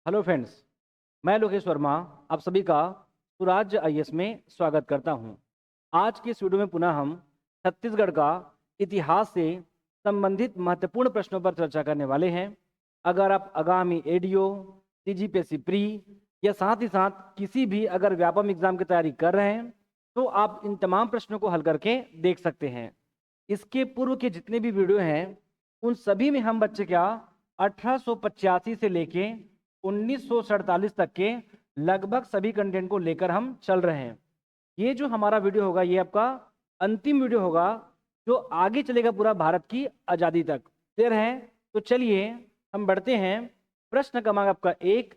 Hello friends, मैं लोकेश वर्मा आप सभी का स्वराज्य आईएएस में स्वागत करता हूं। आज की इस वीडियो में पुनः हम छत्तीसगढ़ का इतिहास से संबंधित महत्वपूर्ण प्रश्नों पर चर्चा करने वाले हैं। अगर आप आगामी एडीओ, सीजीपीएससी प्री या साथ ही साथ किसी भी अगर व्यापम एग्जाम की तैयारी कर रहे हैं तो आप इन तमाम प्रश्नों को हल करके देख सकते हैं। इसके पूर्व के जितने भी वीडियो हैं उन सभी में हम बच्चे क्या 1885 से लेके 1947 तक के लगभग सभी कंटेंट को लेकर हम चल रहे हैं। ये जो हमारा वीडियो होगा ये आपका अंतिम वीडियो होगा जो आगे चलेगा पूरा भारत की आज़ादी तक। क्लियर है? तो चलिए हम बढ़ते हैं। प्रश्न क्रमांक आपका 1,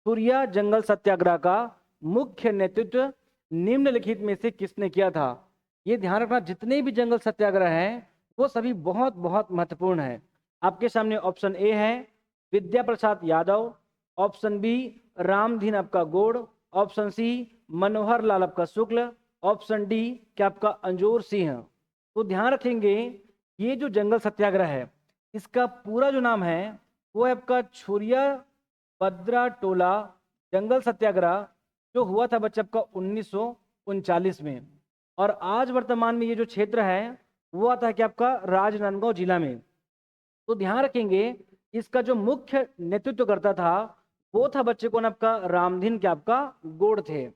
सूर्या जंगल सत्याग्रह का मुख्य नेतृत्व निम्नलिखित में से किसने किया था? ये ध्यान रखना, जितने भी जंगल सत्याग्रह हैं वो सभी बहुत बहुत महत्वपूर्ण हैं। आपके सामने ऑप्शन ए है विद्या प्रसाद यादव, ऑप्शन बी रामधीन आपका गौड़, ऑप्शन सी मनोहर लाल आपका शुक्ल, ऑप्शन डी क्या आपका अंजोर सिंह। तो ध्यान रखेंगे ये जो जंगल सत्याग्रह है इसका पूरा जो नाम है वो है आपका छुरिया बद्रा टोला जंगल सत्याग्रह, जो हुआ था बच्चे आपका 1939 में। और आज वर्तमान में ये जो क्षेत्र है वो आता है कि आपका राजनांदगांव जिला में। तो ध्यान रखेंगे इसका जो मुख्य नेतृत्व करता था वो था बच्चे कौन? आपका रामधीन के आपका गौड़ थे।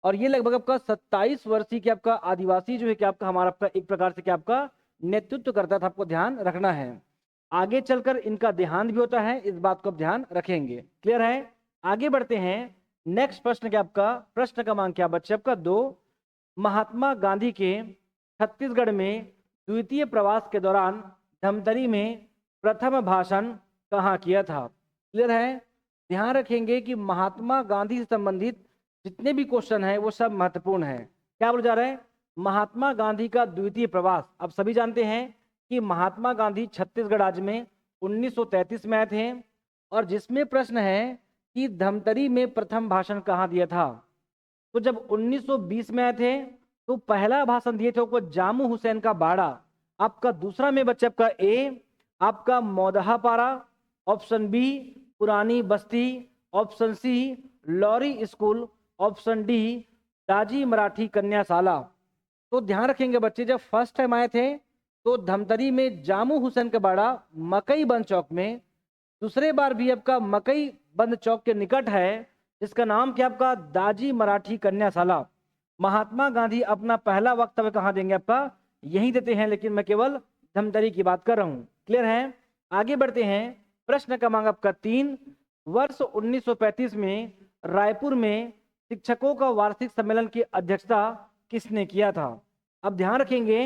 और ये लगभग आपका 27 वर्षीय के आपका आदिवासी जो है कि आपका हमारा आपका एक प्रकार से क्या आपका नेतृत्व करता था। आपको ध्यान रखना है, आगे चलकर इनका देहांत भी होता है, इस बात को आप ध्यान रखेंगे। क्लियर है? आगे बढ़ते हैं। नेक्स्ट प्रश्न क्या आपका प्रश्न क्रमांक क्या बच्चे आपका 2, महात्मा गांधी के छत्तीसगढ़ में द्वितीय प्रवास के दौरान धमतरी में प्रथम भाषण कहाँ किया था? क्लियर है? ध्यान रखेंगे कि महात्मा गांधी से संबंधित जितने भी क्वेश्चन हैं वो सब महत्वपूर्ण है। क्या बोला जा रहा है? महात्मा गांधी का द्वितीय प्रवास। आप सभी जानते हैं कि महात्मा गांधी छत्तीसगढ़ राज्य में 1933 में आए थे, और जिसमें प्रश्न है कि धमतरी में प्रथम भाषण कहाँ दिया था। तो जब 1920 में आए थे तो पहला भाषण दिए थे वो जामू हुसैन का बाड़ा। आपका दूसरा में बच्चे आपका ए आपका Maudhapara, option B Purani Basti, option C Lawrie school, option D Daji Marathi कन्याशाला। तो ध्यान रखेंगे बच्चे, जब फर्स्ट टाइम आए थे तो धमतरी में जामू हुसैन का बाड़ा मकई बंद चौक में, दूसरे बार भी आपका मकई बंद चौक के निकट है जिसका नाम क्या आपका दाजी मराठी कन्याशाला। महात्मा गांधी अपना पहला वक्तव्य कहाँ देंगे? आपका यहीं देते हैं, लेकिन मैं केवल धमतरी की बात कर रहा हूँ। क्लियर है? आगे बढ़ते हैं। प्रश्न क्रमांक आपका 3, वर्ष 1935 में रायपुर में शिक्षकों का वार्षिक सम्मेलन की अध्यक्षता किसने किया था? अब ध्यान रखेंगे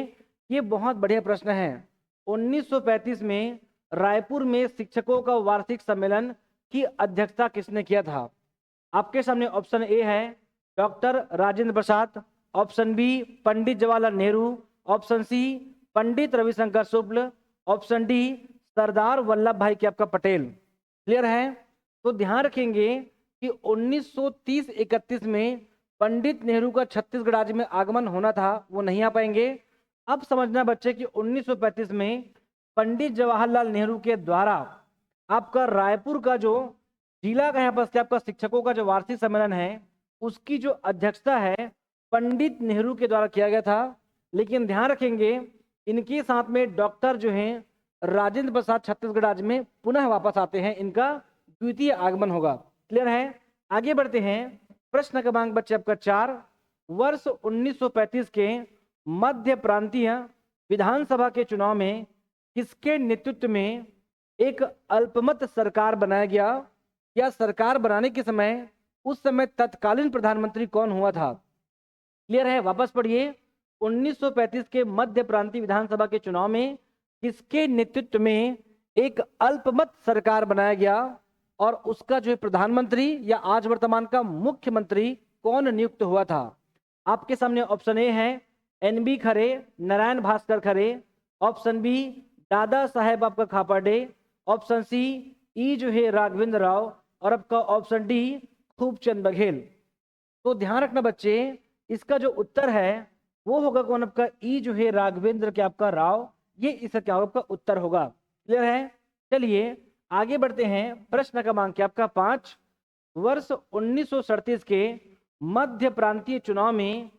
ये बहुत बढ़िया प्रश्न है। 1935 में रायपुर में शिक्षकों का वार्षिक सम्मेलन की अध्यक्षता किसने किया था? आपके सामने ऑप्शन ए है doctor Rajendra Prasad, option B Pandit Jawaharlal Nehru, option C Pandit Ravishankar Shukla, option D Sardar Vallabh भाई के आपका पटेल। क्लियर है? तो ध्यान रखेंगे कि 1930-31 में पंडित नेहरू का छत्तीसगढ़ राज्य में आगमन होना था, वो नहीं आ पाएंगे। अब समझना बच्चे कि 1935 में पंडित जवाहरलाल नेहरू के द्वारा आपका रायपुर का जो जिला का यहाँ पर आपका शिक्षकों का जो वार्षिक सम्मेलन है उसकी जो अध्यक्षता है पंडित नेहरू के द्वारा किया गया था। लेकिन ध्यान रखेंगे इनके साथ में डॉक्टर जो हैं राजेंद्र प्रसाद छत्तीसगढ़ राज्य में पुनः वापस आते हैं, इनका द्वितीय आगमन होगा। क्लियर है? आगे बढ़ते हैं। प्रश्न क्रमांक बच्चे आपका 4, वर्ष 1935 के मध्य प्रांतीय विधानसभा के चुनाव में किसके नेतृत्व में एक अल्पमत सरकार बनाया गया, या सरकार बनाने के समय उस समय तत्कालीन प्रधानमंत्री कौन हुआ था? क्लियर है? वापस पढ़िए। 1935 के मध्य प्रांतीय विधानसभा के चुनाव में किसके नेतृत्व में एक अल्पमत सरकार बनाया गया और उसका जो है प्रधानमंत्री या आज वर्तमान का मुख्यमंत्री कौन नियुक्त हुआ था? आपके सामने ऑप्शन ए है एनबी खरे, नारायण भास्कर खरे, ऑप्शन बी दादा साहेब आपका खापर्डे, ऑप्शन सी ई जो है राघवेंद्र राव, और आपका ऑप्शन डी खूबचंद बघेल। तो ध्यान रखना बच्चे, इसका जो उत्तर है वो होगा कौन? आपका ई जो है राघवेंद्र के आपका राव, ये इसका क्या होगा? आपका उत्तर होगा। क्लियर है? चलिए आगे बढ़ते हैं। प्रश्न क्रमांक आपका 5, वर्ष 1937 के मध्य प्रांतीय चुनाव में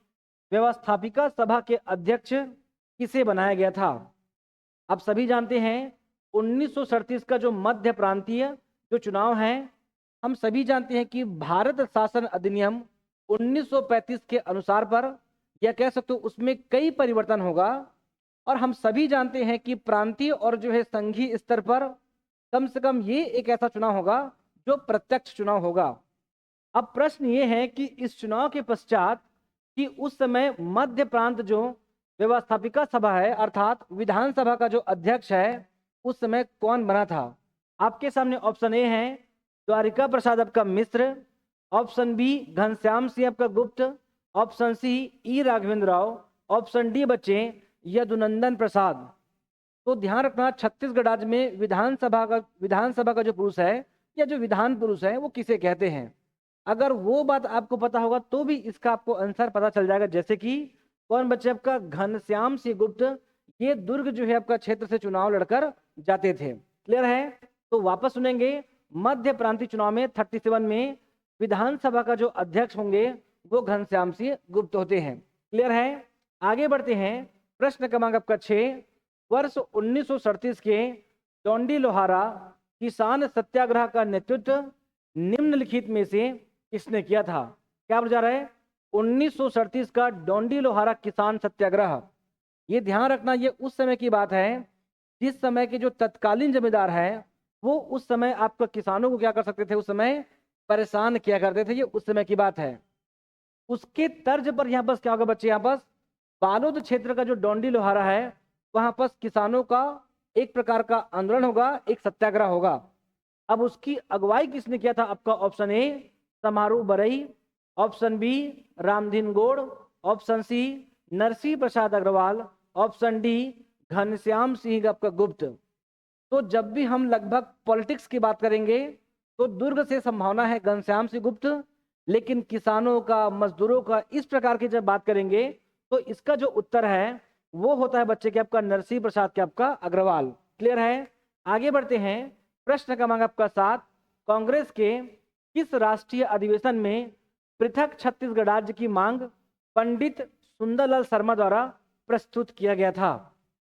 व्यवस्थापिका सभा के अध्यक्ष किसे बनाया गया था? आप सभी जानते हैं 1937 का जो मध्य प्रांतीय जो चुनाव है, हम सभी जानते हैं कि भारत शासन अधिनियम 1935 के अनुसार पर, या कह सकते हो उसमें कई परिवर्तन होगा, और हम सभी जानते हैं कि प्रांतीय और जो है संघीय स्तर पर कम से कम ये एक ऐसा चुनाव होगा जो प्रत्यक्ष चुनाव होगा। अब प्रश्न ये है कि इस चुनाव के पश्चात कि उस समय मध्य प्रांत जो व्यवस्थापिका सभा है अर्थात विधानसभा का जो अध्यक्ष है उस समय कौन बना था? आपके सामने ऑप्शन ए है द्वारिका प्रसाद आपका मिश्र, ऑप्शन बी घनश्याम सिंह आपका गुप्त, ऑप्शन सी ई राघवेंद्र राव, ऑप्शन डी बच्चे यदुनंदन प्रसाद। तो ध्यान रखना छत्तीसगढ़ राज्य में विधानसभा का जो पुरुष है या जो विधान पुरुष है वो किसे कहते हैं। अगर वो बात आपको पता होगा तो भी इसका आपको आंसर पता चल जाएगा। जैसे कि कौन बच्चे आपका घनश्याम सिंह गुप्त, ये दुर्ग जो है आपका क्षेत्र से चुनाव लड़कर जाते थे। क्लियर है? तो वापस सुनेंगे, मध्य प्रांतीय चुनाव में 37 में विधानसभा का जो अध्यक्ष होंगे वो घनश्याम सिंह गुप्त होते हैं। क्लियर है? आगे बढ़ते हैं। प्रश्न क्रमांक आपका 6, वर्ष 1937 के डोंडी लोहारा किसान सत्याग्रह का नेतृत्व निम्नलिखित में से किसने किया था? क्या बोला जा रहा है? 1937 का डोंडी लोहारा किसान सत्याग्रह। ये ध्यान रखना, ये उस समय की बात है जिस समय के जो तत्कालीन जमींदार है वो उस समय आपका किसानों को क्या कर सकते थे, उस समय परेशान किया करते थे। ये उस समय की बात है। उसके तर्ज पर यहाँ पर क्या होगा बच्चे, यहाँ पर बालोद क्षेत्र का जो डोंडी लोहारा है वहां पर किसानों का एक प्रकार का आंदोलन होगा, एक सत्याग्रह होगा। अब उसकी अगुवाई किसने किया था? आपका option A Samaru Barai, option B Ramdhin Gaur, option C Narsingh Prasad Agrawal, option D Ghanshyam Singh आपका गुप्त। तो जब भी हम लगभग पॉलिटिक्स की बात करेंगे तो दुर्ग से संभावना है घनश्याम सिंह गुप्त, लेकिन किसानों का, मजदूरों का, इस प्रकार की जब बात करेंगे तो इसका जो उत्तर है वो होता है बच्चे के आपका नरसिंह प्रसाद के आपका अग्रवाल। क्लियर है? आगे बढ़ते हैं। प्रश्न क्रमांक आपका 7, कांग्रेस के किस राष्ट्रीय अधिवेशन में पृथक छत्तीसगढ़ राज्य की मांग पंडित सुंदरलाल शर्मा द्वारा प्रस्तुत किया गया था?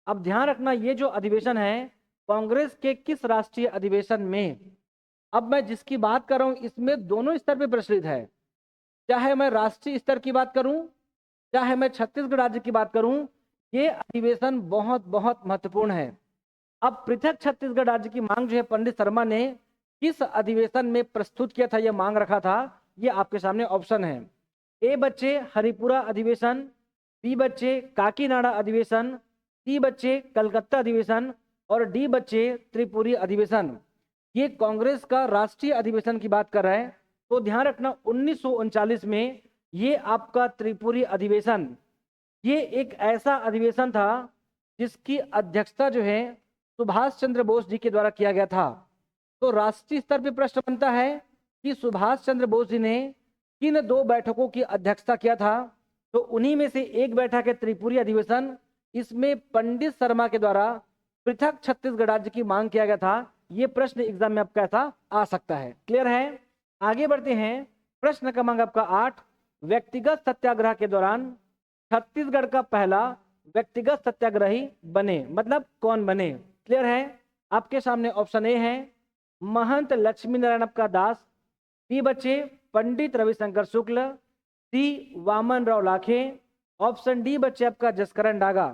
अब ध्यान रखना, ये जो अधिवेशन है कांग्रेस के किस राष्ट्रीय अधिवेशन में, अब मैं जिसकी बात कर रहा हूं इसमें दोनों स्तर पे प्रचलित है। चाहे मैं राष्ट्रीय स्तर की बात करूं चाहे मैं छत्तीसगढ़ राज्य की बात करूं, ये अधिवेशन बहुत बहुत महत्वपूर्ण है। अब पृथक छत्तीसगढ़ राज्य की मांग जो है पंडित शर्मा ने किस अधिवेशन में प्रस्तुत किया था, यह मांग रखा था, ये आपके सामने ऑप्शन है। ए बच्चे हरिपुरा अधिवेशन, बी बच्चे काकीनाडा अधिवेशन, सी बच्चे कलकत्ता अधिवेशन और डी बच्चे त्रिपुरी अधिवेशन। ये कांग्रेस का राष्ट्रीय अधिवेशन की बात कर रहा है। तो ध्यान रखना 1939 में ये आपका त्रिपुरी अधिवेशन, ये एक ऐसा अधिवेशन था जिसकी अध्यक्षता जो है सुभाष चंद्र बोस जी के द्वारा किया गया था। तो राष्ट्रीय स्तर पर प्रश्न बनता है कि सुभाष चंद्र बोस जी ने किन 2 बैठकों की अध्यक्षता किया था? तो उन्हीं में से एक बैठक है त्रिपुरी अधिवेशन। इसमें पंडित शर्मा के द्वारा पृथक छत्तीसगढ़ राज्य की मांग किया गया था। ये प्रश्न एग्जाम में आपका ऐसा आ सकता है। क्लियर है? आगे बढ़ते हैं। प्रश्न क्रमांक आपका 8, व्यक्तिगत सत्याग्रह के दौरान छत्तीसगढ़ का पहला व्यक्तिगत सत्याग्रही बने, मतलब कौन बने? क्लियर है? आपके सामने ऑप्शन ए है महंत लक्ष्मी नारायण आपका दास, बी बच्चे पंडित रविशंकर शुक्ल, सी वामन राव लाखे, ऑप्शन डी बच्चे आपका जसकरण डागा।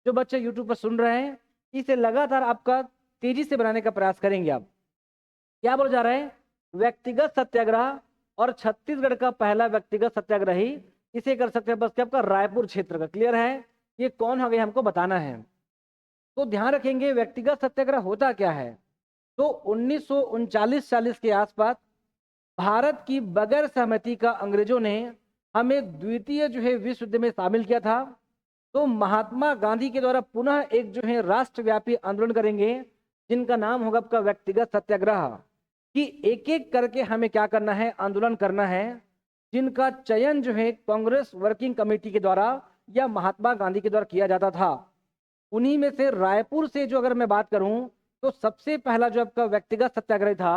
जो बच्चे यूट्यूब पर सुन रहे हैं इसे लगातार आपका तेजी से बनाने का प्रयास करेंगे। आप क्या बोला जा रहा है? व्यक्तिगत सत्याग्रह और छत्तीसगढ़ का पहला व्यक्तिगत सत्याग्रही इसे कर सकते हैं बस आपका रायपुर क्षेत्र का। क्लियर है? ये कौन हो गया हमको बताना है। तो ध्यान रखेंगे व्यक्तिगत सत्याग्रह होता क्या है। तो 1939-40 के आसपास भारत की बगैर सहमति का अंग्रेजों ने हमें द्वितीय जो है विश्व युद्ध में शामिल किया था। तो महात्मा गांधी के द्वारा पुनः एक जो है राष्ट्रव्यापी आंदोलन करेंगे जिनका नाम होगा आपका व्यक्तिगत सत्याग्रह, कि एक एक करके हमें क्या करना है, आंदोलन करना है, जिनका चयन जो है कांग्रेस वर्किंग कमेटी के द्वारा या महात्मा गांधी के द्वारा किया जाता था। उन्हीं में से रायपुर से जो अगर मैं बात करूं तो सबसे पहला जो आपका व्यक्तिगत सत्याग्रह था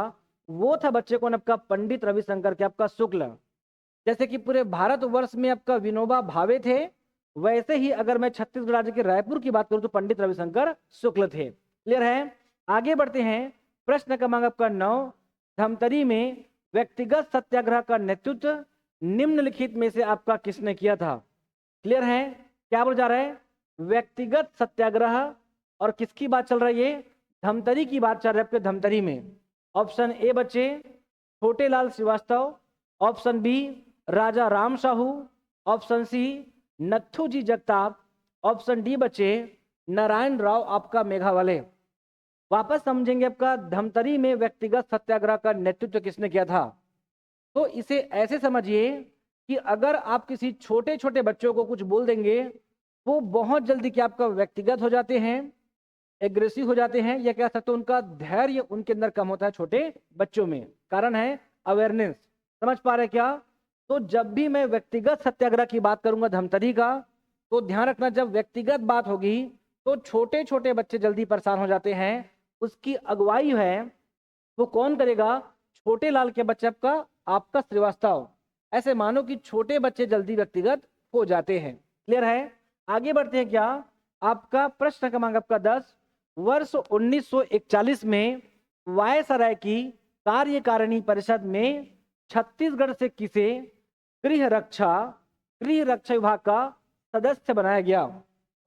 वो था बच्चे कौन? आपका पंडित रविशंकर के आपका शुक्ल। जैसे कि पूरे भारतवर्ष में आपका विनोबा भावे थे, वैसे ही अगर मैं छत्तीसगढ़ राज्य के रायपुर की बात करूं तो पंडित रविशंकर शुक्ल थे। क्लियर है? आगे बढ़ते हैं। प्रश्न क्रमांक आपका 9, धमतरी में व्यक्तिगत सत्याग्रह का नेतृत्व निम्नलिखित में से आपका किसने किया था? क्लियर है? क्या बोला जा रहा है? व्यक्तिगत सत्याग्रह, और किसकी बात चल रही है? धमतरी की बात चल रही है आपके धमतरी में। ऑप्शन ए बच्चे छोटे लाल श्रीवास्तव, ऑप्शन बी राजा राम साहू, ऑप्शन सी नथु जी जगताप, ऑप्शन डी बच्चे नारायण राव आपका मेघावाले। वापस समझेंगे आपका धमतरी में व्यक्तिगत सत्याग्रह का नेतृत्व किसने किया था। तो इसे ऐसे समझिए कि अगर आप किसी छोटे छोटे बच्चों को कुछ बोल देंगे, वो बहुत जल्दी क्या आपका व्यक्तिगत हो जाते हैं, एग्रेसिव हो जाते हैं, या कह सकते हो उनका धैर्य उनके अंदर कम होता है छोटे बच्चों में। कारण है अवेयरनेस। समझ पा रहे क्या? तो जब भी मैं व्यक्तिगत सत्याग्रह की बात करूंगा धमतरी का, तो ध्यान रखना जब व्यक्तिगत बात होगी तो छोटे छोटे बच्चे जल्दी परेशान हो जाते हैं। उसकी अगुवाई है वो कौन करेगा? छोटे लाल के बच्चे आपका श्रीवास्तव। ऐसे मानो कि छोटे बच्चे जल्दी व्यक्तिगत हो जाते हैं। क्लियर है? आगे बढ़ते हैं। क्या आपका प्रश्न क्रमांक आपका 10, वर्ष 1941 में वायसराय की कार्यकारिणी परिषद में छत्तीसगढ़ से किसे गृह रक्षा विभाग का सदस्य बनाया गया?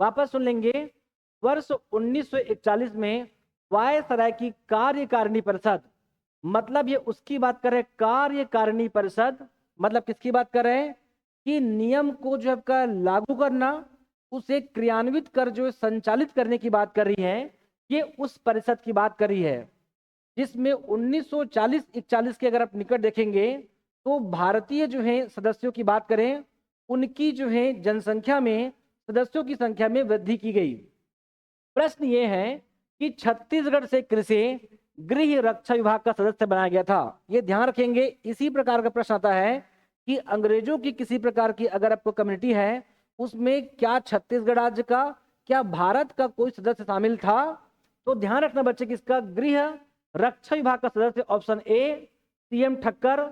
वापस सुन लेंगे। वर्ष 1941 में वायसराय की कार्यकारिणी परिषद, मतलब ये उसकी बात कर रहे हैं। कार्यकारिणी परिषद मतलब किसकी बात कर रहे हैं? कि नियम को जो आपका लागू करना, उसे क्रियान्वित कर जो संचालित करने की बात कर रही है। ये उस परिषद की बात कर रही है जिसमें 1940-41 के अगर आप निकट देखेंगे तो भारतीय जो है सदस्यों की बात करें, उनकी जो है जनसंख्या में, सदस्यों की संख्या में वृद्धि की गई। प्रश्न ये है कि छत्तीसगढ़ से किसे गृह रक्षा विभाग का सदस्य बनाया गया था? ये ध्यान रखेंगे। इसी प्रकार का प्रश्न आता है कि अंग्रेजों की किसी प्रकार की अगर आपको कम्युनिटी है, उसमें क्या छत्तीसगढ़ राज्य का, क्या भारत का कोई सदस्य शामिल था? तो ध्यान रखना बच्चे कि इसका गृह रक्षा विभाग का सदस्य option A CM Thakkar,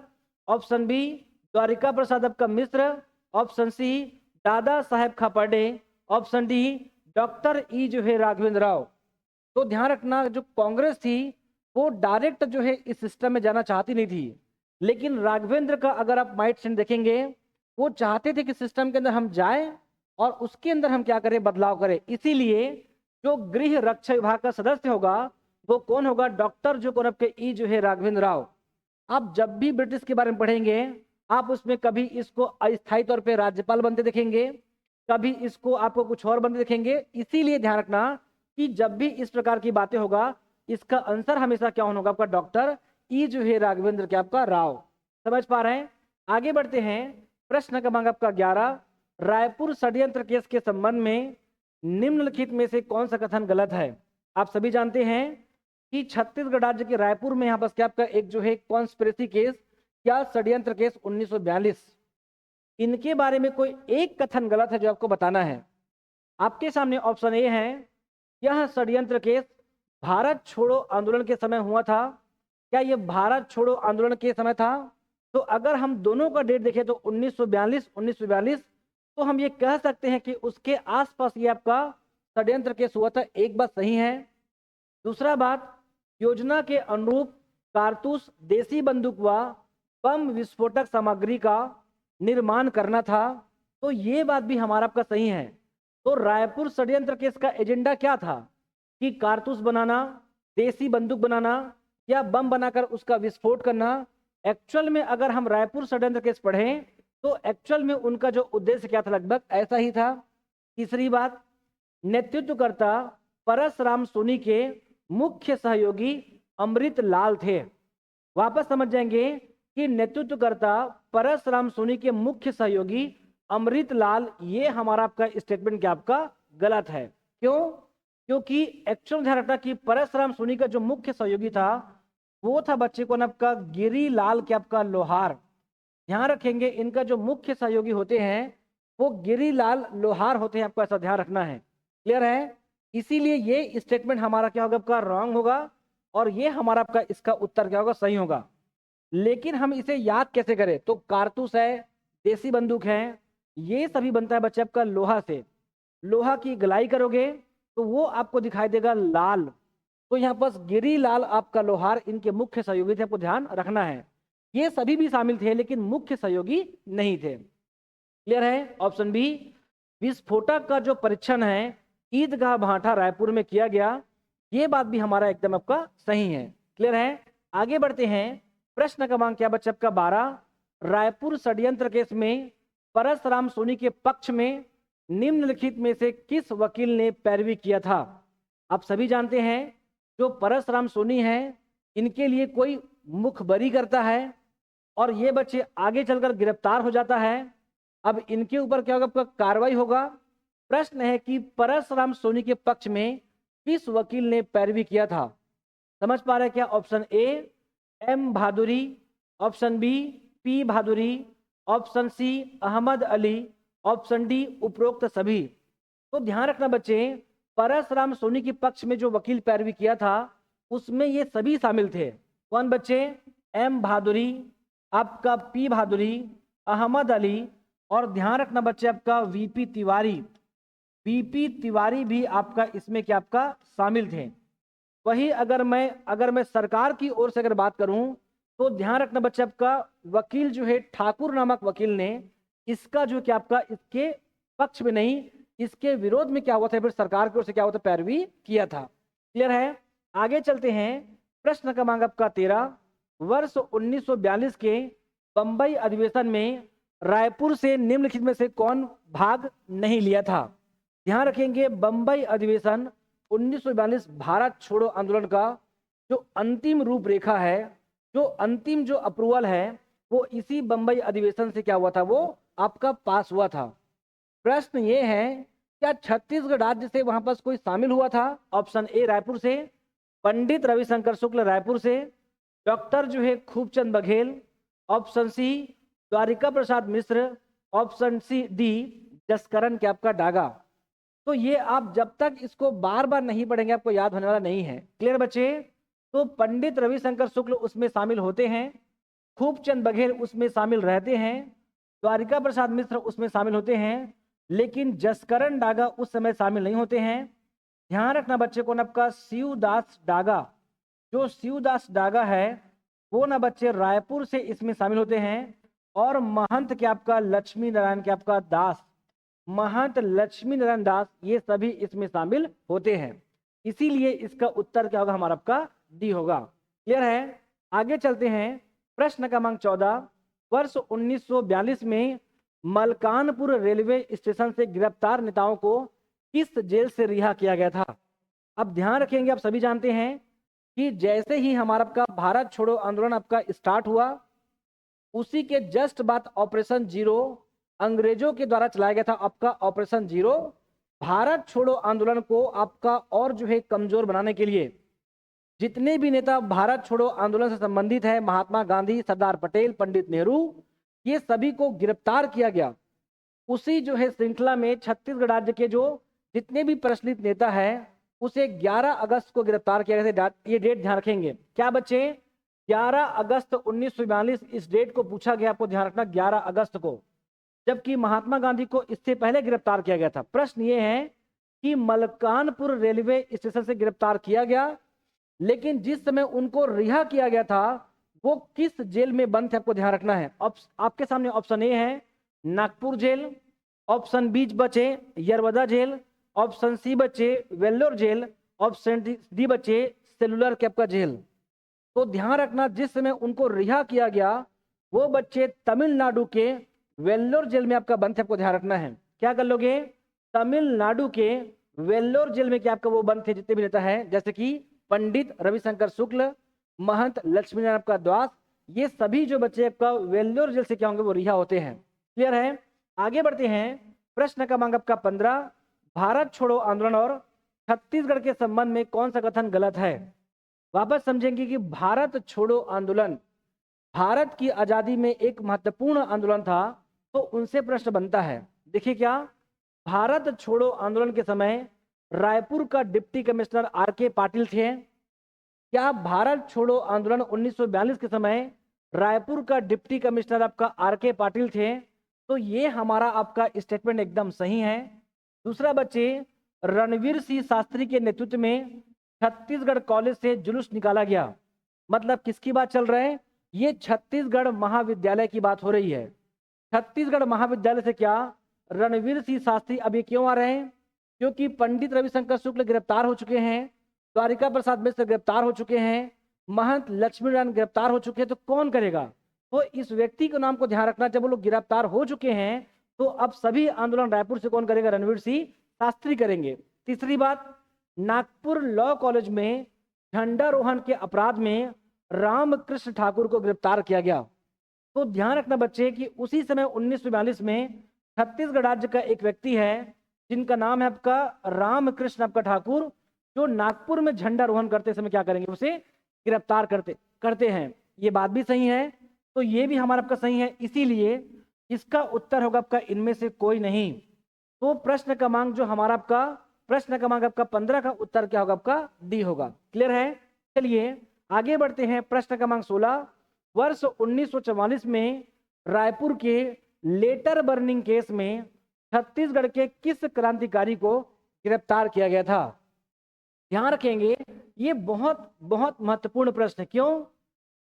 option B Dwarika Prasad आपका Mishra, option C Dada Saheb Khaparde, option D doctor E जो है राघवेंद्र राव। तो ध्यान रखना जो कांग्रेस थी वो डायरेक्ट जो है इस सिस्टम में जाना चाहती नहीं थी, लेकिन राघवेंद्र का अगर आप माइंड सेट देखेंगे वो चाहते थे कि सिस्टम के अंदर हम जाएं और उसके अंदर हम क्या करें, बदलाव करें। इसीलिए जो गृह रक्षा विभाग का सदस्य होगा वो कौन होगा? डॉक्टर जो कौन आपके ई जो है राघवेंद्र राव। आप जब भी ब्रिटिश के बारे में पढ़ेंगे आप उसमें कभी इसको अस्थायी तौर पे राज्यपाल बनते देखेंगे, कभी इसको आपको कुछ और बनते देखेंगे। इसीलिए ध्यान रखना कि जब भी इस प्रकार की बातें होगा इसका आंसर हमेशा क्या होगा? आपका डॉक्टर ई जो है राघवेंद्र के आपका राव। समझ पा रहे हैं? आगे बढ़ते हैं। प्रश्न क्रमांक आपका 11, रायपुर षड्यंत्र केस के संबंध में निम्नलिखित में से कौन सा कथन गलत है? आप सभी जानते हैं कि छत्तीसगढ़ राज्य के रायपुर में यहाँ पर क्या आपका एक जो है कॉन्स्पिरेसी केस या षड्यंत्र केस 1942, इनके बारे में कोई एक कथन गलत है जो आपको बताना है। आपके सामने ऑप्शन ए है, यह षड्यंत्र केस भारत छोड़ो आंदोलन के समय हुआ था। क्या यह भारत छोड़ो आंदोलन के समय था? तो अगर हम दोनों का डेट देखें तो 1942 तो हम ये कह सकते हैं कि उसके आसपास ये आपका षड्यंत्र केस हुआ था। एक बात सही है। दूसरा बात, योजना के अनुरूप कारतूस, देसी बंदूक व बम विस्फोटक सामग्री का निर्माण करना था। तो ये बात भी हमारा आपका सही है। तो रायपुर षड्यंत्र केस का एजेंडा क्या था? कि कारतूस बनाना, देसी बंदूक बनाना या बम बनाकर उसका विस्फोट करना। एक्चुअल में अगर हम रायपुर षड्यंत्र केस पढ़ें तो एक्चुअल में उनका जो उद्देश्य क्या था लगभग ऐसा ही था। तीसरी बात, नेतृत्वकर्ता परसराम सोनी के मुख्य सहयोगी अमृत लाल थे। वापस समझ जाएंगे कि नेतृत्वकर्ता परसराम सोनी के मुख्य सहयोगी अमृत लाल, ये हमारा आपका स्टेटमेंट क्या आपका गलत है। क्यों? क्योंकि एक्चुअल ध्यान रखना कि परसराम सोनी का जो मुख्य सहयोगी था वो था बच्चे को आपका गिरिलाल के आपका लोहार। ध्यान रखेंगे इनका जो मुख्य सहयोगी होते हैं वो गिरिलाल लोहार होते हैं, आपको ऐसा ध्यान रखना है। क्लियर है? इसीलिए ये स्टेटमेंट हमारा क्या होगा? आपका रॉन्ग होगा और ये हमारा आपका इसका उत्तर क्या होगा, सही होगा। लेकिन हम इसे याद कैसे करें, तो कारतूस है, देसी बंदूक है, ये सभी बनता है बच्चे आपका लोहा से। लोहा की गलाई करोगे तो वो आपको दिखाई देगा लाल। तो यहाँ पर गिरी लाल आपका लोहार इनके मुख्य सहयोगी थे, आपको ध्यान रखना है। ये सभी भी शामिल थे लेकिन मुख्य सहयोगी नहीं थे। क्लियर है। ऑप्शन बी, विस्फोटक का जो परीक्षण है ईदगाह भाठा रायपुर में किया गया, ये बात भी हमारा एकदम आपका सही है। क्लियर है। आगे बढ़ते हैं। प्रश्न क्रमांक क्या बच्चे आपका 12, रायपुर षड्यंत्र केस में परसराम सोनी के पक्ष में निम्नलिखित में से किस वकील ने पैरवी किया था। आप सभी जानते हैं जो परसराम सोनी है इनके लिए कोई मुखबरी करता है और ये बच्चे आगे चलकर गिरफ्तार हो जाता है। अब इनके ऊपर क्या होगा, आपका कार्रवाई होगा। प्रश्न है कि परसराम सोनी के पक्ष में किस वकील ने पैरवी किया था। समझ पा रहे हैं क्या। Option A M Bhaduri, option B P Bhaduri, option C Ahmad Ali, option D उपरोक्त सभी। तो ध्यान रखना बच्चे, परसराम सोनी के पक्ष में जो वकील पैरवी किया था उसमें ये सभी शामिल थे। कौन बच्चे, एम भादुरी, आपका पी भादुरी, अहमद अली, और ध्यान रखना बच्चे आपका वीपी तिवारी। वीपी तिवारी भी आपका इसमें क्या आपका शामिल थे। वही अगर मैं सरकार की ओर से अगर बात करूं तो ध्यान रखना बच्चे आपका वकील जो है ठाकुर नामक वकील ने इसका जो क्या आपका इसके पक्ष में नहीं इसके विरोध में क्या हुआ था, फिर सरकार की ओर से क्या हुआ था, पैरवी किया था। क्लियर है। आगे चलते हैं। प्रश्न क्रमांक आपका 13, वर्ष 1942 के बंबई अधिवेशन में रायपुर से निम्नलिखित में से कौन भाग नहीं लिया था। ध्यान रखेंगे बंबई अधिवेशन 1942 भारत छोड़ो आंदोलन का जो अंतिम रूपरेखा है, जो अंतिम जो अप्रूवल है वो इसी बंबई अधिवेशन से क्या हुआ था, वो आपका पास हुआ था। प्रश्न ये है क्या छत्तीसगढ़ राज्य से वहां पर कोई शामिल हुआ था। ऑप्शन ए रायपुर से, पंडित रविशंकर शुक्ल रायपुर से, डॉक्टर जो है Khubchand Baghel, option C Dwarika Prasad Mishra, option C D Jaskaran के आपका डागा। तो ये आप जब तक इसको बार बार नहीं पढ़ेंगे आपको याद होने वाला नहीं है। क्लियर बच्चे। तो पंडित रविशंकर शुक्ल उसमें शामिल होते हैं, खूबचंद बघेल उसमें शामिल रहते हैं, द्वारिका प्रसाद मिश्र उसमें शामिल होते हैं, लेकिन जसकरण डागा उस समय शामिल नहीं होते हैं। ध्यान रखना बच्चे को, आपका शिवदास डागा, जो शिवदास डागा है वो ना बच्चे रायपुर से इसमें शामिल होते हैं, और महंत के आपका लक्ष्मी नारायण के आपका दास, महंत लक्ष्मी नारायण दास, ये सभी इसमें शामिल होते हैं। इसीलिए इसका उत्तर क्या होगा, हमारा आपका डी होगा। क्लियर है। आगे चलते हैं। प्रश्न क्रमांक 14, वर्ष 1942 में मलकानपुर रेलवे स्टेशन से गिरफ्तार नेताओं को किस जेल से रिहा किया गया था। अब ध्यान रखेंगे, आप सभी जानते हैं कि जैसे ही हमारा आपका भारत छोड़ो आंदोलन आपका स्टार्ट हुआ उसी के जस्ट बाद ऑपरेशन जीरो अंग्रेजों के द्वारा चलाया गया था। आपका ऑपरेशन जीरो भारत छोड़ो आंदोलन को आपका और जो है कमजोर बनाने के लिए जितने भी नेता भारत छोड़ो आंदोलन से संबंधित है, महात्मा गांधी, सरदार पटेल, पंडित नेहरू, ये सभी को गिरफ्तार किया गया। उसी जो है श्रृंखला में छत्तीसगढ़ राज्य के जो जितने भी प्रचलित नेता है उसे 11 अगस्त को गिरफ्तार किया गया था। ये डेट ध्यान रखेंगे क्या बच्चे, 11 अगस्त 1942 इस डेट को पूछा गया, आपको ध्यान रखना 11 अगस्त को, जबकि महात्मा गांधी को इससे पहले गिरफ्तार किया गया था। प्रश्न ये है कि मलकानपुर रेलवे स्टेशन से गिरफ्तार किया गया, लेकिन जिस समय उनको रिहा किया गया था वो किस जेल में बंद थे, आपको ध्यान रखना है। आपके सामने ऑप्शन ए है नागपुर जेल, ऑप्शन बी बचे यरवदा जेल, ऑप्शन सी बचे वेल्लोर जेल, ऑप्शन डी बचे सेलुलर कैप जेल। तो ध्यान रखना जिस समय उनको रिहा किया गया वो बच्चे तमिलनाडु के वेल्लोर जेल में आपका बंद थे, आपको ध्यान रखना है। क्या कर लोगे, तमिलनाडु के वेल्लोर जेल में क्या आपका वो बंद थे जितने भी नेता है, जैसे कि पंडित रविशंकर शुक्ल, महंत लक्ष्मी नारायण आपका दास, ये सभी जो बच्चे आपका वेल्लोर जेल से क्या होंगे वो रिहा होते हैं। क्लियर है। आगे बढ़ते हैं। प्रश्न क्रमांक आपका 15, भारत छोड़ो आंदोलन और छत्तीसगढ़ के संबंध में कौन सा कथन गलत है। वापस समझेंगे कि भारत छोड़ो आंदोलन भारत की आजादी में एक महत्वपूर्ण आंदोलन था, तो उनसे प्रश्न बनता है। देखिए क्या, भारत छोड़ो आंदोलन के समय रायपुर का डिप्टी कमिश्नर आर के पाटिल थे, क्या भारत छोड़ो आंदोलन 1942 के समय रायपुर का डिप्टी कमिश्नर आपका आर.के. पाटिल थे? तो ये हमारा आपका स्टेटमेंट एकदम सही है। दूसरा बच्चे, रणवीर सिंह शास्त्री के नेतृत्व में छत्तीसगढ़ कॉलेज से जुलूस निकाला गया। मतलब किसकी बात चल रहा है? ये छत्तीसगढ़ महाविद्यालय की बात हो रही है। छत्तीसगढ़ महाविद्यालय से क्या रणवीर सिंह शास्त्री अभी क्यों आ रहे हैं? क्योंकि पंडित रविशंकर शुक्ल गिरफ्तार हो चुके हैं, द्वारिका प्रसाद मिश्र गिरफ्तार हो चुके हैं, महंत लक्ष्मी नारायण गिरफ्तार हो चुके हैं। तो कौन करेगा? तो इस व्यक्ति के नाम को ध्यान रखना, जब वो लोग गिरफ्तार हो चुके हैं तो अब सभी आंदोलन रायपुर से कौन करेगा? रणवीर सिंह शास्त्री करेंगे। तीसरी बात, नागपुर लॉ कॉलेज में झंडारोहण के अपराध में रामकृष्ण ठाकुर को गिरफ्तार किया गया। तो ध्यान रखना बच्चे कि उसी समय 1942 में छत्तीसगढ़ राज्य का एक व्यक्ति है जिनका नाम है आपका रामकृष्ण आपका ठाकुर, जो नागपुर में झंडारोहण करते समय क्या करेंगे? उसे गिरफ्तार करते हैं। ये बात भी सही है, तो ये भी हमारा आपका सही है। इसीलिए इसका उत्तर होगा आपका इनमें से कोई नहीं। तो प्रश्न क्रमांक जो हमारा आपका प्रश्न क्रमांक आपका 15 का उत्तर क्या होगा? आपका डी होगा। क्लियर है? चलिए आगे बढ़ते हैं। प्रश्न क्रमांक 16, वर्ष 1944 में रायपुर के लेटर बर्निंग केस में छत्तीसगढ़ के किस क्रांतिकारी को गिरफ्तार किया गया था? ध्यान रखेंगे, ये बहुत बहुत महत्वपूर्ण प्रश्न है। क्यों?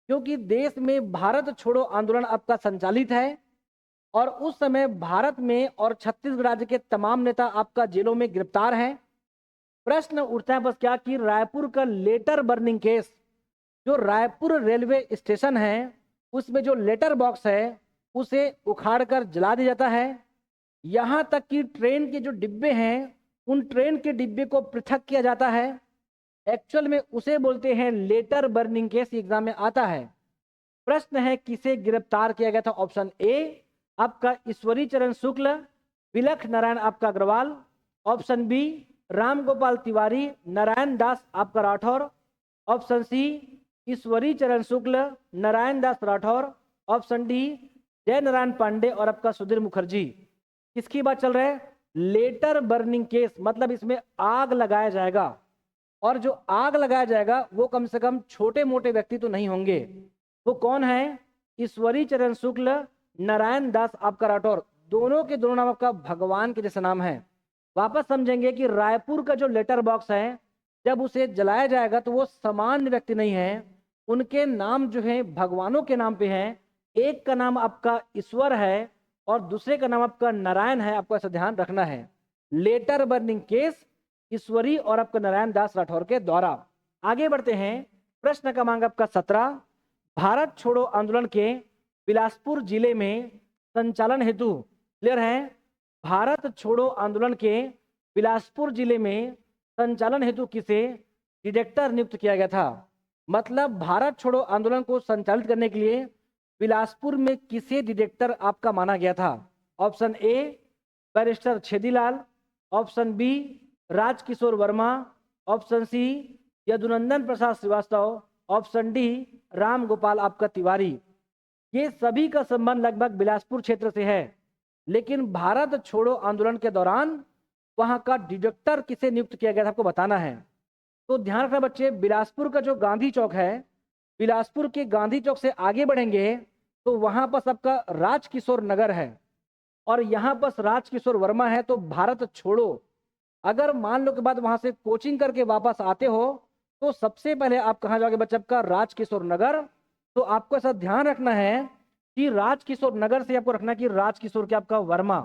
क्योंकि देश में भारत छोड़ो आंदोलन आपका संचालित है और उस समय भारत में और छत्तीसगढ़ राज्य के तमाम नेता आपका जेलों में गिरफ्तार हैं। प्रश्न उठता है बस क्या कि रायपुर का लेटर बर्निंग केस, जो रायपुर रेलवे स्टेशन है उसमें जो लेटर बॉक्स है उसे उखाड़कर जला दिया जाता है। यहाँ तक कि ट्रेन के जो डिब्बे हैं उन ट्रेन के डिब्बे को पृथक किया जाता है। एक्चुअल में उसे बोलते हैं लेटर बर्निंग केस, एग्जाम में आता है। प्रश्न है किसे गिरफ्तार किया गया था? ऑप्शन ए आपका ईश्वरी चरण शुक्ल, बिलख नारायण आपका अग्रवाल। ऑप्शन बी रामगोपाल तिवारी, नारायण दास आपका राठौर। ऑप्शन सी ईश्वरी चरण शुक्ल, नारायण दास राठौर। ऑप्शन डी जय नारायण पांडे और आपका सुधीर मुखर्जी। किसकी बात चल रहा है? लेटर बर्निंग केस, मतलब इसमें आग लगाया जाएगा और जो आग लगाया जाएगा वो कम से कम छोटे मोटे व्यक्ति तो नहीं होंगे। वो कौन है? ईश्वरी चरण शुक्ल, नारायण दास आपका राठौर। दोनों के दोनों नाम आपका भगवान के जैसे नाम है। वापस समझेंगे कि रायपुर का जो लेटर बॉक्स है जब उसे जलाया जाएगा तो वो सामान्य व्यक्ति नहीं है, उनके नाम जो है भगवानों के नाम पे हैं। एक का नाम आपका ईश्वर है और दूसरे का नाम आपका नारायण है। आपको ऐसा ध्यान रखना है। लेटर बर्निंग केस ईश्वरी और आपका नारायण दास राठौर के द्वारा। आगे बढ़ते हैं। प्रश्न क्रमांक आपका 17, भारत छोड़ो आंदोलन के बिलासपुर जिले में संचालन हेतु, क्लियर है, भारत छोड़ो आंदोलन के बिलासपुर जिले में संचालन हेतु किसे डायरेक्टर नियुक्त किया गया था? मतलब भारत छोड़ो आंदोलन को संचालित करने के लिए बिलासपुर में किसे डायरेक्टर आपका माना गया था? Option A barrister Chhedilal, option B Rajkishore Verma, option C Yadunandan Prasad Srivastava, option D Ram Gopal आपका तिवारी। ये सभी का संबंध लगभग बिलासपुर क्षेत्र से है, लेकिन भारत छोड़ो आंदोलन के दौरान वहां का डायरेक्टर किसे नियुक्त किया गया था आपको बताना है। तो ध्यान रखना बच्चे, बिलासपुर का जो गांधी चौक है, बिलासपुर के गांधी चौक से आगे बढ़ेंगे तो वहां पर आपका राजकिशोर नगर है और यहाँ पर राजकिशोर वर्मा है। तो भारत छोड़ो, अगर मान लो के बाद वहां से कोचिंग करके वापस आते हो तो सबसे पहले आप कहाँ जाओगे बच्चे? आपका राजकिशोर नगर। तो आपको ऐसा ध्यान रखना है कि राजकिशोर नगर से आपको रखना कि राजकिशोर के आपका वर्मा।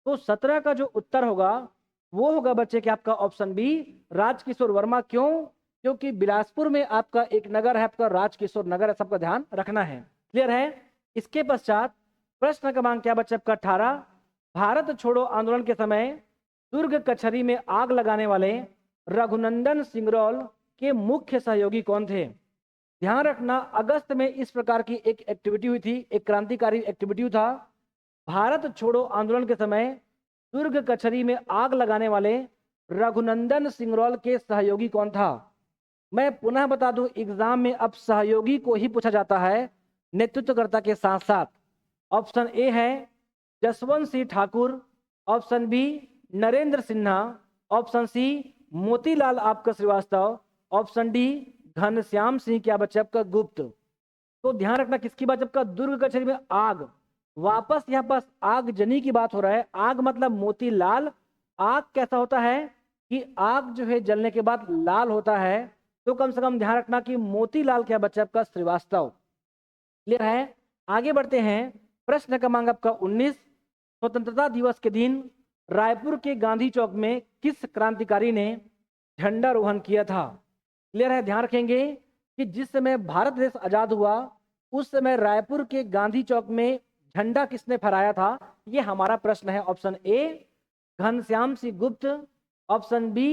तो 17 का जो उत्तर होगा वो होगा बच्चे कि आपका ऑप्शन बी राजकिशोर वर्मा। क्यों? क्योंकि बिलासपुर में आपका एक नगर है आपका राजकिशोर नगर है, सबका ध्यान रखना है। क्लियर है? इसके पश्चात प्रश्न क्रमांक क्या बच्चे आपका 18, भारत छोड़ो आंदोलन के समय दुर्ग कचहरी में आग लगाने वाले रघुनंदन सिंगरौल के मुख्य सहयोगी कौन थे? ध्यान रखना, अगस्त में इस प्रकार की एक एक्टिविटी हुई थी, एक क्रांतिकारी एक्टिविटी था। भारत छोड़ो आंदोलन के समय दुर्ग कचहरी में आग लगाने वाले रघुनंदन सिंगरौल के सहयोगी कौन था? मैं पुनः बता दूं, एग्जाम में अब सहयोगी को ही पूछा जाता है नेतृत्वकर्ता के साथ साथ। ऑप्शन ए है Jaswant Singh Thakur, option B Narendra Sinha, option C Motilal आपका श्रीवास्तव, ऑप्शन डी घनश्याम सिंह क्या बच्चा आपका गुप्त। तो ध्यान रखना किसकी बात, आपका दुर्ग कचहरी में आग, वापस यहाँ पास आगजनी की बात हो रहा है। आग मतलब मोतीलाल। आग कैसा होता है कि आग जो है जलने के बाद लाल होता है, तो कम से कम ध्यान रखना कि मोतीलाल क्या बच्चा आपका श्रीवास्तव। क्लियर है। आगे बढ़ते हैं। प्रश्न क्रमांक आपका 19, स्वतंत्रता दिवस के दिन रायपुर के गांधी चौक में किस क्रांतिकारी ने झंडारोहण किया था। क्लियर है। ध्यान रखेंगे कि जिस समय भारत देश आजाद हुआ उस समय रायपुर के गांधी चौक में झंडा किसने फहराया था, ये हमारा प्रश्न है। ऑप्शन ए घनश्याम सिंह गुप्त, option B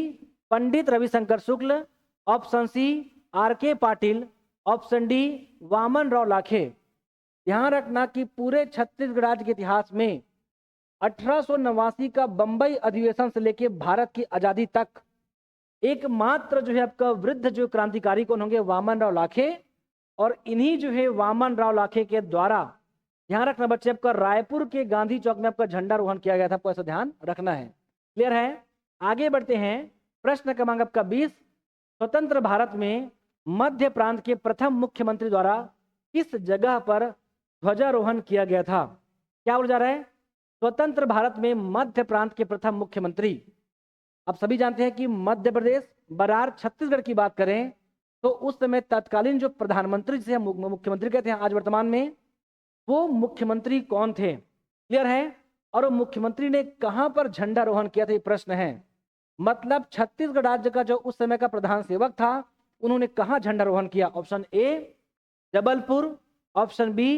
Pandit Ravishankar Shukla, option C R के पाटिल, ऑप्शन डी वामन राव लाखे। ध्यान रखना कि पूरे छत्तीसगढ़ राज्य के इतिहास में 1889 का बंबई अधिवेशन से लेकर भारत की आजादी तक एकमात्र जो है आपका वृद्ध जो क्रांतिकारी कौन होंगे, वामन राव लाखे। और इन्हीं जो है वामन राव लाखे के द्वारा, ध्यान रखना बच्चे, आपका रायपुर के गांधी चौक में आपका झंडारोहण किया गया था, आपको ऐसा ध्यान रखना है। क्लियर है। आगे बढ़ते हैं। प्रश्न क्रमांक आपका 20, स्वतंत्र भारत में मध्य प्रांत के प्रथम मुख्यमंत्री द्वारा किस जगह पर ध्वजारोहण किया गया था। क्या बोला जा रहा है, स्वतंत्र भारत में मध्य प्रांत के प्रथम मुख्यमंत्री। आप सभी जानते हैं कि मध्य प्रदेश बरार छत्तीसगढ़ की बात करें तो उस समय तत्कालीन जो प्रधानमंत्री जिसे हम मुख्यमंत्री कहते हैं आज वर्तमान में, वो मुख्यमंत्री कौन थे। क्लियर है। और वो मुख्यमंत्री ने कहां पर झंडारोहण किया था, ये प्रश्न है। मतलब छत्तीसगढ़ राज्य का जो उस समय का प्रधान सेवक था, उन्होंने कहां झंडारोहण किया। Option A Jabalpur, option B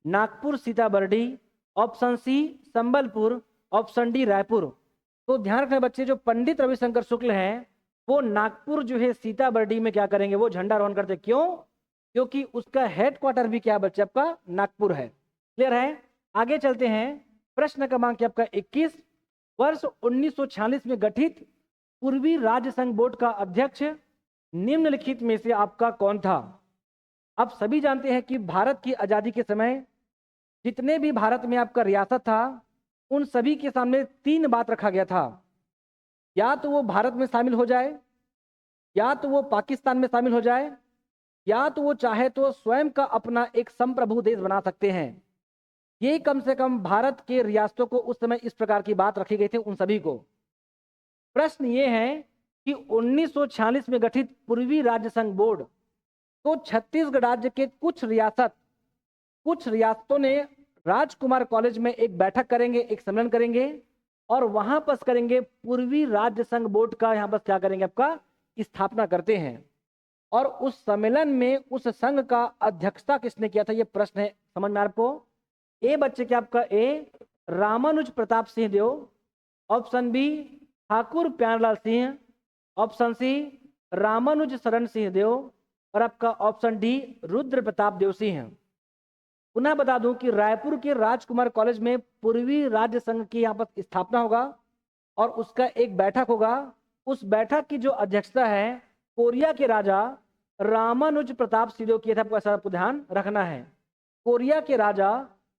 Nagpur Sitabuldi, option C Sambalpur, option D Raipur. तो ध्यान रखना बच्चे, जो पंडित रविशंकर शुक्ल हैं वो नागपुर जो है सीताबर्डी में क्या करेंगे, वो झंडारोहण करते। क्यों, क्योंकि उसका हेडक्वार्टर भी क्या है बच्चे आपका नागपुर है। क्लियर है। आगे चलते हैं। प्रश्न क्रमांक आपका 21, वर्ष 1946 में गठित पूर्वी राज्य संघ बोर्ड का अध्यक्ष निम्नलिखित में से आपका कौन था। आप सभी जानते हैं कि भारत की आजादी के समय जितने भी भारत में आपका रियासत था उन सभी के सामने 3 बात रखा गया था, या तो वो भारत में शामिल हो जाए, या तो वो पाकिस्तान में शामिल हो जाए, या तो वो चाहे तो स्वयं का अपना एक संप्रभु देश बना सकते हैं। ये कम से कम भारत के रियासतों को उस समय इस प्रकार की बात रखी गई थी उन सभी को। प्रश्न ये है कि 1946 में गठित पूर्वी राज्य संघ बोर्ड, तो छत्तीसगढ़ राज्य के कुछ रियासतों ने राजकुमार कॉलेज में एक बैठक करेंगे, एक सम्मेलन करेंगे और वहां पर करेंगे पूर्वी राज्य संघ बोर्ड का यहाँ पर क्या करेंगे आपका स्थापना करते हैं। और उस सम्मेलन में उस संघ का अध्यक्षता किसने किया था, ये प्रश्न है। समझ में आपको। ए बच्चे क्या आपका A Ramanuj Pratap Singh Deo, option B Thakur Pyarelal Singh, option C Ramanuj Sharan Singh Deo और आपका ऑप्शन डी रुद्र प्रताप देव सिंह। पुनः बता दूं कि रायपुर के राजकुमार कॉलेज में पूर्वी राज्य संघ की यहाँ पर स्थापना होगा और उसका एक बैठक होगा। उस बैठक की जो अध्यक्षता है कोरिया के राजा रामानुज प्रताप सिंह की, आपको ऐसा आपको ध्यान रखना है। कोरिया के राजा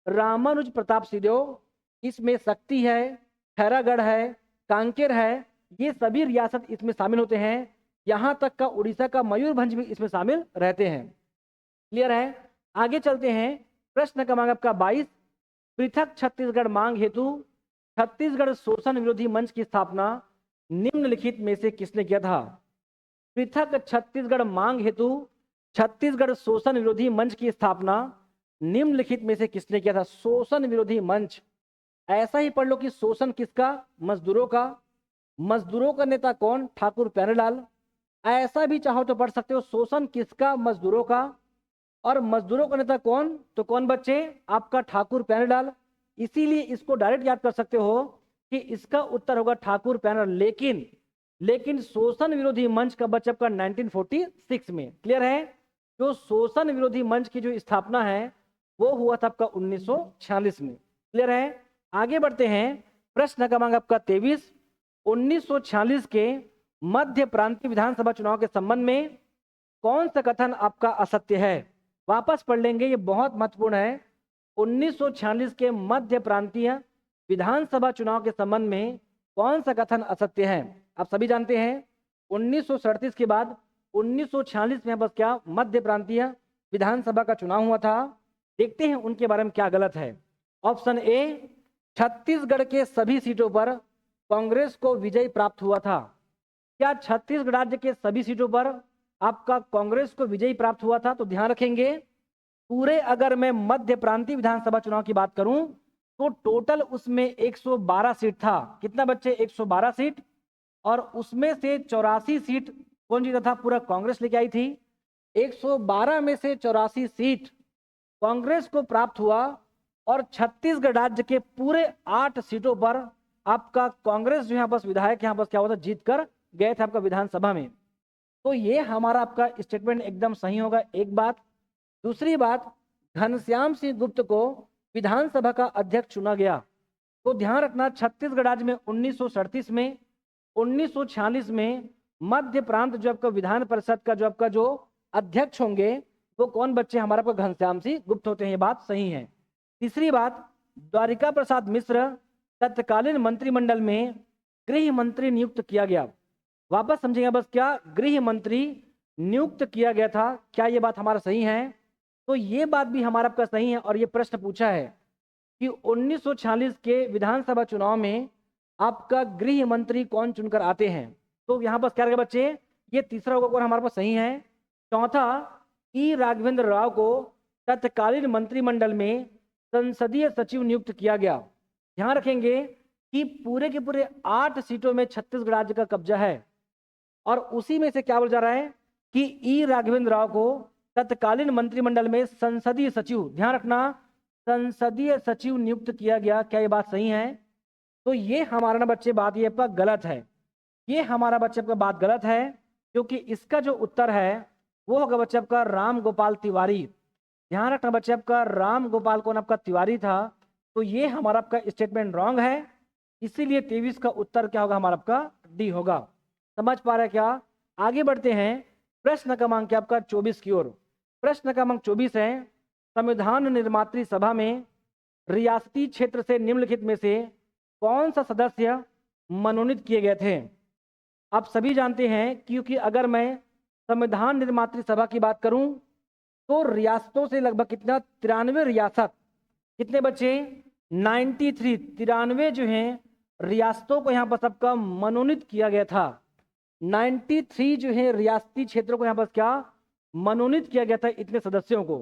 रामानुज प्रताप सिंह, इसमें शक्ति है, खैरागढ़ है, कांकेर है, ये सभी रियासत इसमें शामिल होते हैं। यहाँ तक का उड़ीसा का मयूरभंज भी इसमें शामिल रहते हैं। क्लियर है। आगे चलते हैं। प्रश्न क्रमांक आपका 22, पृथक छत्तीसगढ़ मांग हेतु छत्तीसगढ़ शोषण विरोधी मंच की स्थापना निम्नलिखित में से किसने किया था। पृथक छत्तीसगढ़ मांग हेतु छत्तीसगढ़ शोषण विरोधी मंच की स्थापना निम्नलिखित में से किसने किया था। शोषण विरोधी मंच, ऐसा ही पढ़ लो कि शोषण किसका, मजदूरों का। मजदूरों का नेता कौन, ठाकुर प्यारेलाल। ऐसा भी चाहो तो पढ़ सकते हो शोषण किसका, मजदूरों का। और मजदूरों का नेता कौन, तो कौन बच्चे, आपका ठाकुर प्यारेलाल। इसीलिए इसको डायरेक्ट याद कर सकते हो कि इसका उत्तर होगा ठाकुर प्यारेलाल। लेकिन शोषण विरोधी मंच का बच्चा आपका 1946 में। क्लियर है। जो शोषण विरोधी मंच की जो स्थापना है वो हुआ था आपका 1946 में। क्लियर है। आगे बढ़ते हैं। प्रश्न क्रमांक आपका 23, 1946 के मध्य प्रांतीय विधानसभा चुनाव के संबंध में कौन सा कथन आपका असत्य है। वापस पढ़ लेंगे, ये बहुत महत्वपूर्ण है। 1946 के मध्य प्रांतीय विधानसभा चुनाव के संबंध में कौन सा कथन असत्य है। आप सभी जानते हैं 1937 के बाद 1946 में बस क्या मध्य प्रांतीय विधानसभा का चुनाव हुआ था। देखते हैं उनके बारे में क्या गलत है। ऑप्शन ए, छत्तीसगढ़ के सभी सीटों पर कांग्रेस को विजय प्राप्त हुआ था। क्या छत्तीसगढ़ राज्य के सभी सीटों पर आपका कांग्रेस को विजय प्राप्त हुआ था? तो ध्यान रखेंगे पूरे अगर मैं मध्य प्रांतीय विधानसभा चुनाव की बात करूं तो टोटल उसमें 112 सीट था। कितना बच्चे? 112 सीट। और उसमें से 84 सीट कौन जीता था? पूरा कांग्रेस लेके आई थी। 112 में से 84 सीट कांग्रेस को प्राप्त हुआ और छत्तीसगढ़ राज्य के पूरे 8 सीटों पर आपका कांग्रेस जो यहाँ पर विधायक यहाँ पर क्या हुआ था, जीत कर गए थे आपका विधानसभा में। तो ये हमारा आपका स्टेटमेंट एकदम सही होगा, एक बात। दूसरी बात, घनश्याम सिंह गुप्त को विधानसभा का अध्यक्ष चुना गया। तो ध्यान रखना छत्तीसगढ़ राज्य में 1937 में, 1946 में मध्य प्रांत जो आपका विधान परिषद का जो आपका जो अध्यक्ष होंगे वो कौन बच्चे? हमारा आपका घनश्याम सिंह गुप्त होते हैं। ये बात सही है। तीसरी बात, द्वारिका प्रसाद मिश्र तत्कालीन मंत्रिमंडल में गृह मंत्री नियुक्त किया गया। वापस समझेंगे बस क्या गृह मंत्री नियुक्त किया गया था, क्या ये बात हमारा सही है? तो ये बात भी हमारा आपका सही है। और ये प्रश्न पूछा है कि 1946 के विधानसभा चुनाव में आपका गृह मंत्री कौन चुनकर आते हैं। तो यहाँ पर क्या रहेगा बच्चे? ये तीसरा होगा हमारे पास सही है। चौथा, ई राघवेंद्र राव को तत्कालीन मंत्रिमंडल में संसदीय सचिव नियुक्त किया गया। ध्यान रखेंगे कि पूरे के पूरे 8 सीटों में छत्तीसगढ़ राज्य का कब्जा है और उसी में से क्या बोला जा रहा है कि ई राघवेंद्र राव को तत्कालीन मंत्रिमंडल में संसदीय सचिव, ध्यान रखना संसदीय सचिव नियुक्त किया गया। क्या ये बात सही है? तो ये हमारा ना बच्चे बात ये आपका गलत है। ये हमारा बच्चे आपका बात गलत है क्योंकि इसका जो उत्तर है वो होगा बच्चे आपका राम गोपाल तिवारी। ध्यान रखना बच्चे आपका राम गोपाल कौन आपका तिवारी था। तो ये हमारा आपका स्टेटमेंट रॉन्ग है, इसीलिए 23 का उत्तर क्या होगा? हमारा आपका डी होगा। समझ पा रहे हैं क्या? आगे बढ़ते हैं प्रश्न क्रमांक आपका 24 की ओर। प्रश्न क्रमांक 24 है, संविधान निर्मात्री सभा में रियासती क्षेत्र से निम्नलिखित में से कौन सा सदस्य मनोनीत किए गए थे? आप सभी जानते हैं क्योंकि अगर मैं संविधान निर्मात्री सभा की बात करूं तो रियासतों से लगभग कितना 93 रियासत, कितने बच्चे? 93, 93 जो हैं रियासतों को यहाँ पर सबका मनोनीत किया गया था। 93 जो है रियासती क्षेत्रों को यहाँ पर क्या मनोनीत किया गया था, इतने सदस्यों को।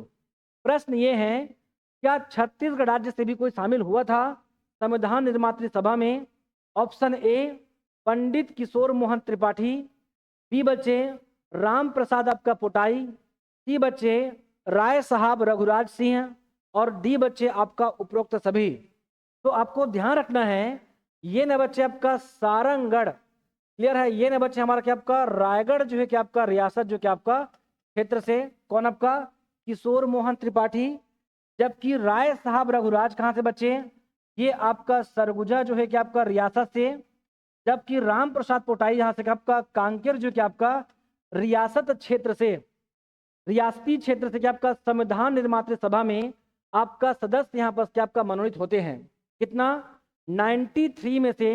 प्रश्न ये है क्या छत्तीसगढ़ राज्य से भी कोई शामिल हुआ था संविधान निर्मात्री सभा में? Option A, Pandit Kishore Mohan Tripathi. B बच्चे राम प्रसाद आपका पोटाई। सी बच्चे राय साहब रघुराज सिंह। और डी बच्चे आपका उपरोक्त सभी। तो आपको ध्यान रखना है ये न बच्चे आपका सारंगढ़, क्लियर है? ये न बच्चे हमारा क्या आपका रायगढ़ जो है क्या आपका रियासत जो क्या आपका क्षेत्र से कौन आपका किशोर मोहन त्रिपाठी। जबकि राय साहब रघुराज कहाँ से बच्चे? ये आपका सरगुजा जो है क्या आपका रियासत से। जबकि राम प्रसाद पोटाई यहाँ से आपका कांकेर जो क्या आपका रियासत क्षेत्र से, रियासती क्षेत्र से क्या आपका संविधान निर्मात्री सभा में आपका सदस्य यहाँ पर क्या आपका मनोनीत होते हैं। कितना? 93 में से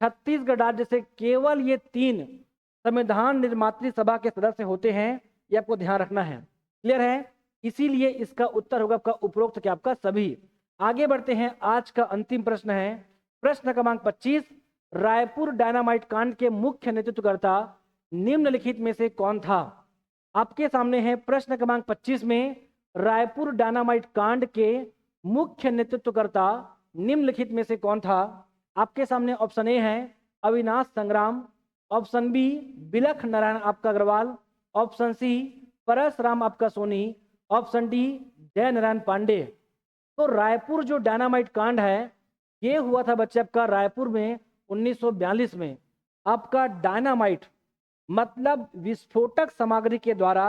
छत्तीसगढ़ राज्य से केवल ये 3 संविधान निर्मात्री सभा के सदस्य होते हैं, ये आपको ध्यान रखना है। क्लियर है? इसीलिए इसका उत्तर होगा आपका उपरोक्त क्या आपका सभी। आगे बढ़ते हैं, आज का अंतिम प्रश्न है प्रश्न क्रमांक 25, रायपुर डायनामाइट कांड के मुख्य नेतृत्वकर्ता निम्नलिखित में से कौन था? आपके सामने है प्रश्न क्रमांक 25 में रायपुर डायनामाइट कांड के मुख्य नेतृत्वकर्ता निम्नलिखित में से कौन था? आपके सामने ऑप्शन ए है अविनाश संग्राम, ऑप्शन बी बिलख नारायण आपका अग्रवाल, ऑप्शन सी परसराम आपका सोनी, ऑप्शन डी जय नारायण पांडे। तो रायपुर जो डायनामाइट कांड है ये हुआ था बच्चे आपका रायपुर में 1942 में। आपका डायनामाइट मतलब विस्फोटक सामग्री के द्वारा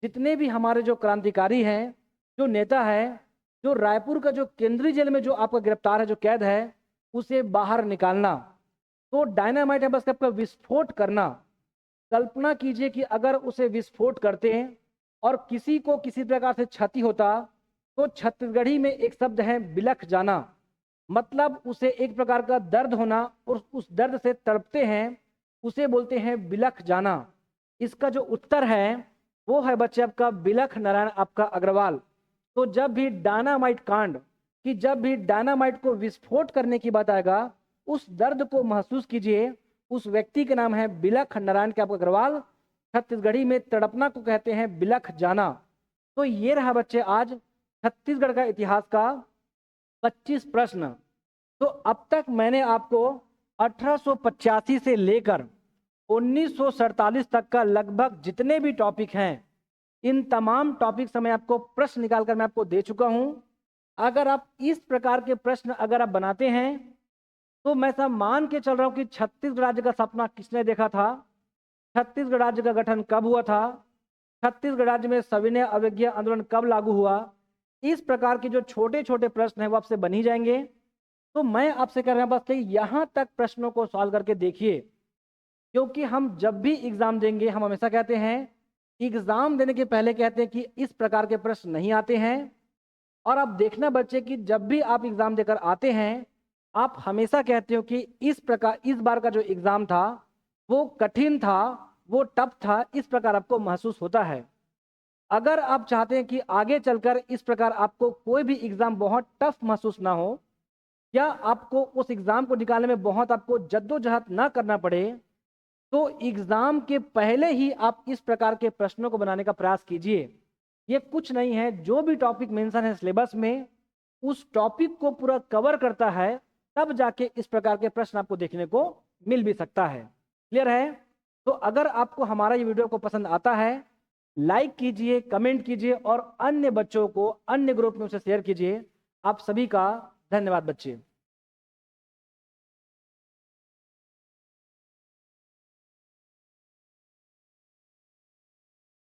जितने भी हमारे जो क्रांतिकारी हैं, जो नेता है, जो रायपुर का जो केंद्रीय जेल में जो आपका गिरफ्तार है, जो कैद है, उसे बाहर निकालना। तो डायनामाइट है बस आपका विस्फोट करना। कल्पना कीजिए कि अगर उसे विस्फोट करते हैं और किसी को किसी प्रकार से क्षति होता तो छत्तीसगढ़ी में एक शब्द है बिलख जाना, मतलब उसे एक प्रकार का दर्द होना और उस दर्द से तड़पते हैं, उसे बोलते हैं बिलख जाना। इसका जो उत्तर है वो है बच्चे आपका बिलख नारायण आपका अग्रवाल। तो जब भी डायनामाइट कांड कि जब भी डायनामाइट को विस्फोट करने की बात आएगा, उस दर्द को महसूस कीजिए। उस व्यक्ति का नाम है बिलख नारायण के आपका अग्रवाल। छत्तीसगढ़ी में तड़पना को कहते हैं बिलख जाना। तो ये रहा बच्चे आज छत्तीसगढ़ का इतिहास का 25 प्रश्न। तो अब तक मैंने आपको 1885 से लेकर 1947 तक का लगभग जितने भी टॉपिक हैं, इन तमाम टॉपिक से मैं आपको प्रश्न निकालकर मैं आपको दे चुका हूं। अगर आप इस प्रकार के प्रश्न अगर आप बनाते हैं तो मैं सब मान के चल रहा हूं कि छत्तीसगढ़ राज्य का सपना किसने देखा था, छत्तीसगढ़ राज्य का गठन कब हुआ था, छत्तीसगढ़ राज्य में सविनय अवज्ञा आंदोलन कब लागू हुआ। इस प्रकार के जो छोटे छोटे प्रश्न हैं वो आपसे बन ही जाएंगे। तो मैं आपसे कह रहा हूं बस कि यहाँ तक प्रश्नों को सॉल्व करके देखिए, क्योंकि हम जब भी एग्जाम देंगे हम हमेशा कहते हैं एग्जाम देने के पहले कहते हैं कि इस प्रकार के प्रश्न नहीं आते हैं। और आप देखना बच्चे कि जब भी आप एग्जाम देकर आते हैं आप हमेशा कहते हो कि इस प्रकार इस बार का जो एग्जाम था वो कठिन था, वो टफ था, इस प्रकार आपको महसूस होता है। अगर आप चाहते हैं कि आगे चलकर इस प्रकार आपको कोई भी एग्जाम बहुत टफ महसूस ना हो या आपको उस एग्जाम को निकालने में बहुत आपको जद्दोजहद ना करना पड़े, तो एग्जाम के पहले ही आप इस प्रकार के प्रश्नों को बनाने का प्रयास कीजिए। ये कुछ नहीं है, जो भी टॉपिक मेंशन है सिलेबस में उस टॉपिक को पूरा कवर करता है, तब जाके इस प्रकार के प्रश्न आपको देखने को मिल भी सकता है। क्लियर है? तो अगर आपको हमारा ये वीडियो को पसंद आता है लाइक कीजिए, कमेंट कीजिए और अन्य बच्चों को अन्य ग्रुप में उसे शेयर कीजिए। आप सभी का धन्यवाद बच्चे।